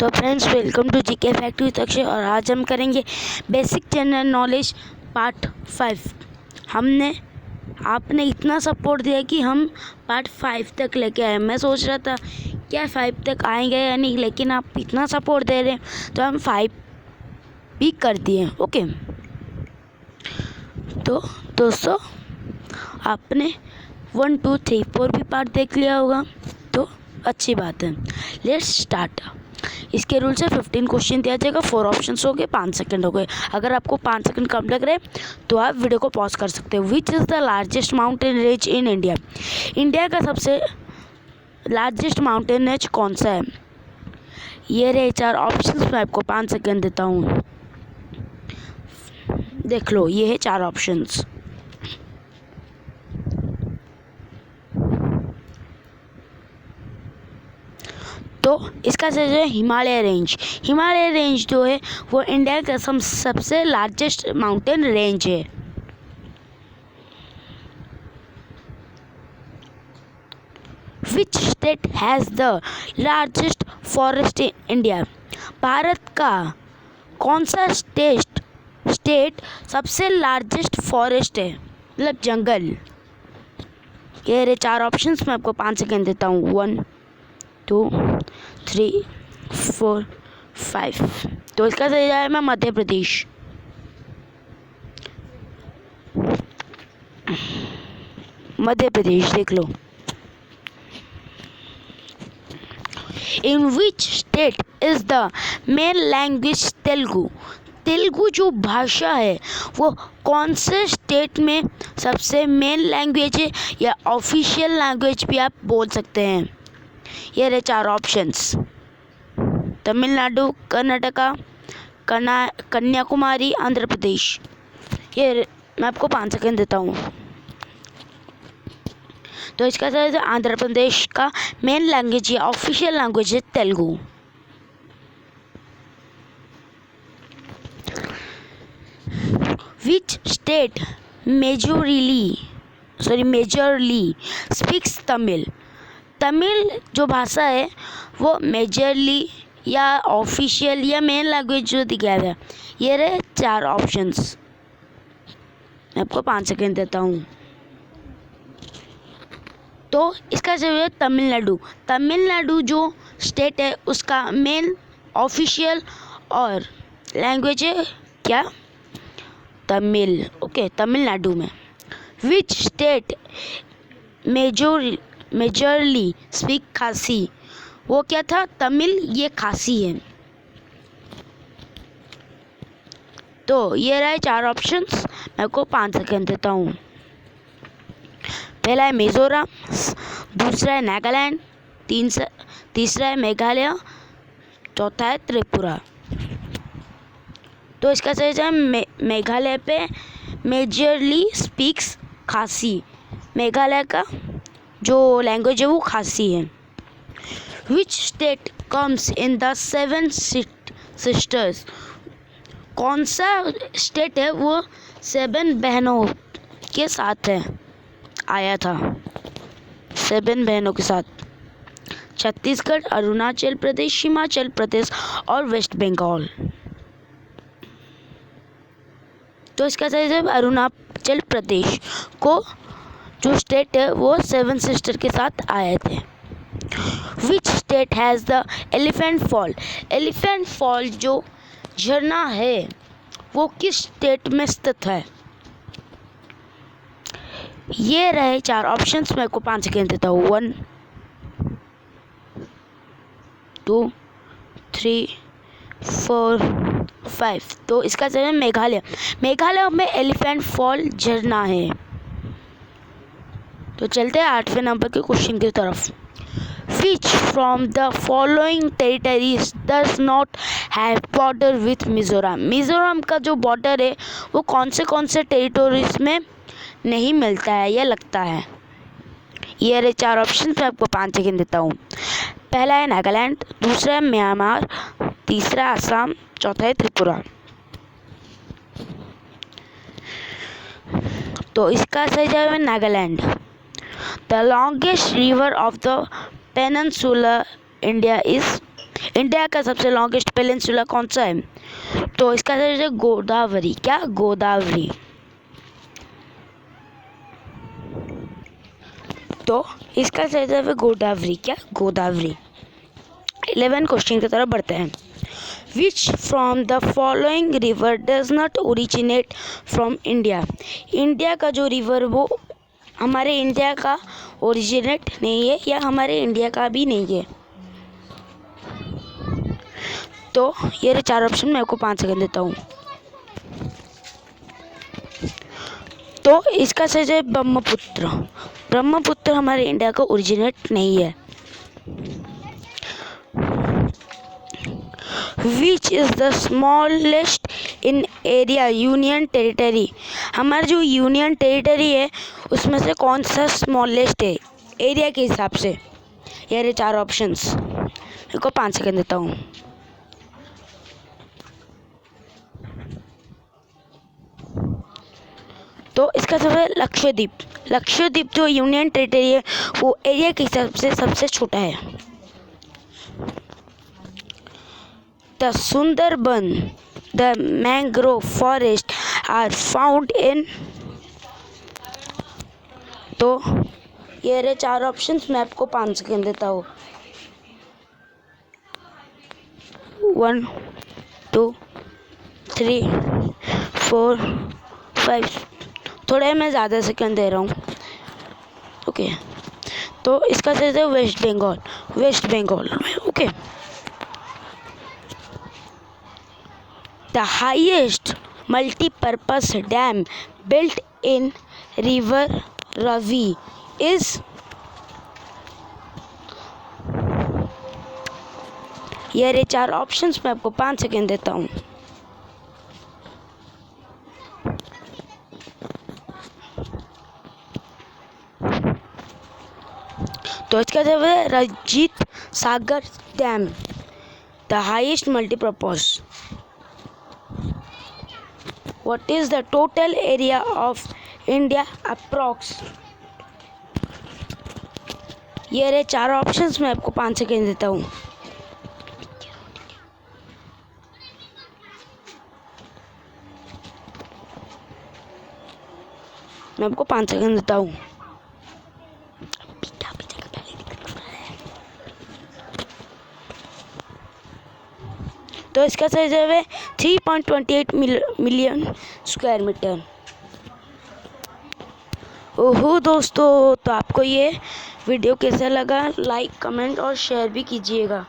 तो friends, welcome to GK fact with Akshay. और आज हम करेंगे बेसिक जनरल नॉलेज पार्ट 5। आपने इतना सपोर्ट दिया कि हम पार्ट 5 तक लेके आए। मैं सोच रहा था क्या 5 तक आएंगे या नहीं, लेकिन आप इतना सपोर्ट दे रहे हैं तो हम 5 भी कर दिए। ओके, तो दोस्तों, आपने 1, 2, 3, 4 भी पार्ट देख लिया होगा, तो अच्छी बात है। Let's start. इसके रूल से 15 क्वेश्चन दिया जाएगा, 4 ऑप्शंस हो गए, 5 सेकंड हो गए। अगर आपको 5 सेकंड कम लग रहे तो आप वीडियो को पॉज कर सकते हो। Which is the largest mountain range in India? India का सबसे लार्जेस्ट माउंटेन रेंज कौन सा है? ये रहे 4 ऑप्शंस। मैं आपको 5 सेकंड देता हूँ, देख लो। ये है 4 ऑप्शंस। तो इसका जो है हिमालय रेंज। हिमालय रेंज जो है वो इंडिया का सबसे लार्जेस्ट माउंटेन रेंज है। Which state has the largest forest in India? Bharat का कौन सा स्टेट सबसे लार्जेस्ट फॉरेस्ट है, मतलब जंगल? ये रहे 4 ऑप्शंस। मैं आपको 5 सेकेंड देता हूँ। 1, 2, 3, 4, 5। तो इसका सही जवाब है मध्य प्रदेश। मध्य प्रदेश, देख लो। In which state is the main language Telugu? Telugu जो भाषा है वो कौन से स्टेट में सबसे मेन लैंग्वेज है, या ऑफिशियल लैंग्वेज भी आप बोल सकते हैं? ये रहे 4 ऑप्शंस। तमिलनाडु, कर्नाटका, कन्याकुमारी, आंध्र प्रदेश। ये मैं आपको 5 सेकंड देता हूँ। तो इसका सही आंध्र प्रदेश का मेन लैंग्वेज या ऑफिशियल लैंग्वेज है Telugu. Which state majorly speaks Tamil? Tamil जो भाषा है वो मेजरली या ऑफिशियल या मेन लैंग्वेज जो दिखाया है। ये रहे 4 ऑप्शंस। मैं आपको 5 सेकेंड देता हूँ। तो इसका जवाब है तमिलनाडु। तमिलनाडु जो स्टेट है उसका मेन ऑफिशियल और लैंग्वेज है क्या? तमिल। ओके, तमिलनाडु में। विच स्टेट मेजरली स्पीक खासी? वो क्या था? तमिल, ये खासी है। तो ये रहे 4 ऑप्शंस। मैं को 5 सेकेंड देता हूँ। पहला है मिजोरम, दूसरा है नागालैंड, तीसरा है मेघालय, चौथा है त्रिपुरा। तो इसका सही जवाब मेघालय पे मेजरली स्पीक्स खासी। मेघालय का जो लैंग्वेज है वो खासी है। Which state comes in the 7 sisters? कौन सा स्टेट है वो 7 बहनों के साथ है, आया था 7 बहनों के साथ? छत्तीसगढ़, अरुणाचल प्रदेश, हिमाचल प्रदेश और वेस्ट बंगाल। तो इसका सही जवाब अरुणाचल प्रदेश को जो स्टेट है वो 7 सिस्टर के साथ आए थे। Which state has the elephant fall? Elephant fall जो झरना है वो किस स्टेट में स्थित है? ये रहे 4 ऑप्शंस। मैं को 5 सेकेंड देता हूँ। 1, 2, 3, 4, 5। तो इसका जवाब है मेघालय। मेघालय में एलिफेंट फॉल झरना है। तो चलते हैं 8वें नंबर के क्वेश्चन की तरफ। Which from the following territories does not have border with Mizoram? Mizoram का जो बॉर्डर है वो कौन से टेरिटोरीज में नहीं मिलता है या लगता है? ये रहे 4 ऑप्शन। मैं आपको 5 सेकेंड देता हूँ। पहला है नागालैंड, दूसरा है म्यांमार, तीसरा असम, चौथा है त्रिपुरा। तो इसका सही जवाब है Nagaland. The longest river of the peninsula India is? India का सबसे लॉन्गेस्ट पेनिनसुला कौन सा है? तो इसका आंसर है गोदावरी। क्या? गोदावरी। तो इसका आंसर है गोदावरी। क्या? गोदावरी। 11 क्वेश्चन की तरफ बढ़ते हैं। Which from the following river does not originate from India? India का जो रिवर वो हमारे इंडिया का ओरिजिनेट नहीं है या हमारे इंडिया का भी नहीं है। तो ये 4 ऑप्शन मैं आपको 5 सेकंड देता हूँ। तो इसका सही है ब्रह्मपुत्र। ब्रह्मपुत्र हमारे इंडिया का ओरिजिनेट नहीं है। Which is the smallest in area union territory? हमारा जो यूनियन टेरिटरी है उसमें से कौन सा स्मॉलेस्ट है एरिया के हिसाब से? ये 4 ऑप्शंस मेरे को 5 सेकंड देता हूँ। तो इसका सब है लक्षद्वीप। लक्षद्वीप जो यूनियन टेरिटरी है वो एरिया के हिसाब से सबसे छोटा है। The Sundarban, the mangrove forest are found in. तो ये रहे 4 ऑप्शंस, मैं आपको 5 सेकंड देता हूँ। 1 2 3 4 5। थोड़े मैं ज़्यादा सेकंड दे रहा हूँ। ओके, तो इसका सही है West Bengal. West Bengal. Okay. The highest multipurpose dam built in river Ravi is. ये रहे 4 ऑप्शंस, मैं आपको 5 सेकंड देता हूँ। तो इसका जवाब है Ranjit Sagar dam, the highest multipurpose. What is the total area of India approx? ये रहे 4 ऑप्शंस, मैं आपको 5 सेकंड देता हूँ। मैं आपको 5 सेकंड देता हूँ। तो इसका सही जवाब है 3.28 मिलियन स्क्वायर मीटर। ओहो दोस्तों, तो आपको ये वीडियो कैसा लगा? लाइक, कमेंट और शेयर भी कीजिएगा।